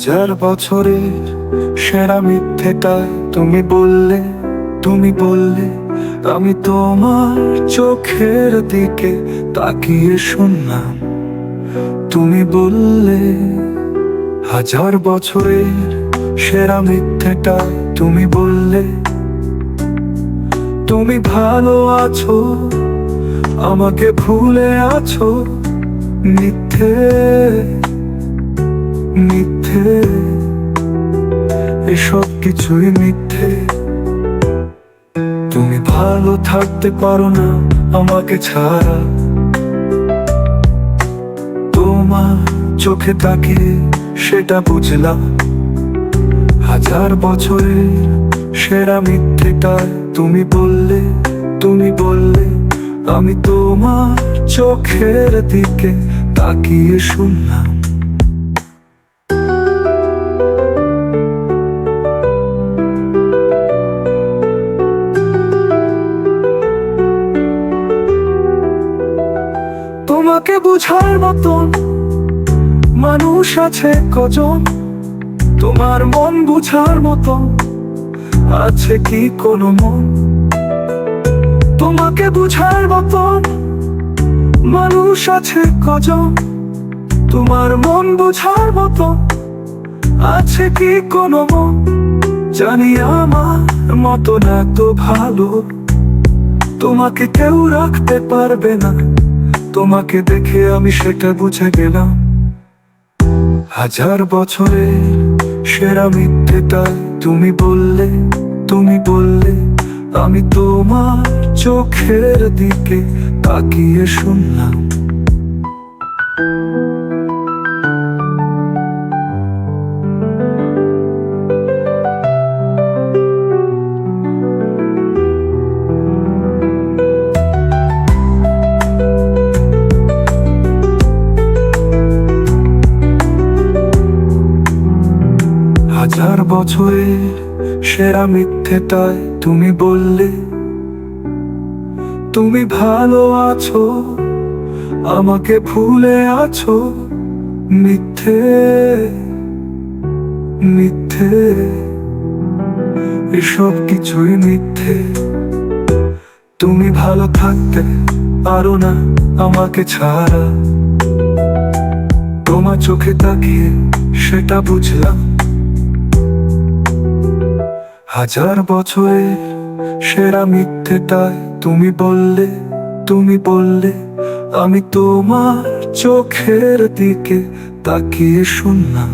হাজার বছরের সেরা মিথ্যেটা তুমি বললে, তুমি বললে। আমি তোমার চোখের দিকে তাকিয়ে শুনলাম, তুমি বললে। হাজার বছরের সেরা মিথ্যেটা তুমি বললে, তুমি ভালো আছো, আমাকে ভুলে আছো। মিথ্যে, মিথ্যে, এসব কিছুই মিথ্যে। তুমি ভালো থাকতে পারো না আমাকে ছাড়া, তোমার চোখে তাকিয়ে সেটা বুঝলাম। হাজার বছরের সেরা মিথ্যেটা তুমি বললে, তুমি বললে। আমি তোমার চোখের দিকে তাকিয়ে শুনলাম। তোমাকে বুঝার মতন মানুষ আছে কজন? তোমার মন বুঝার মতন আছে কি কোনো মন? তোমাকে বুঝার মতন মানুষ আছে কজন? তোমার মন বুঝার মতন আছে কি কোনো মন? জানি আমার মতন এত ভালো তোমাকে কেউ রাখতে পারবে না। তোমাকে দেখে আমি সেটা বুঝে গেলাম। হাজার বছরের সেরা মিথ্যেটা তুমি বললে, তুমি বললে। আমি তোমার চোখের দিকে তাকিয়ে শুনলাম। হাজার বছরের সেরা মিথ্যেটাই তুমি বললে, তুমি ভালো আছো, আমাকে ভুলে আছো। মিথ্যে, মিথ্যে, এসব কিছুই মিথ্যে। তুমি ভালো থাকতে পারো না আমাকে ছাড়া, তোমার চোখে তাকিয়ে সেটা বুঝলাম। হাজার বছরের সেরা মিথ্যেটাই তুমি বললে, তুমি বললে। আমি তোমার চোখের দিকে তাকিয়ে শুনলাম।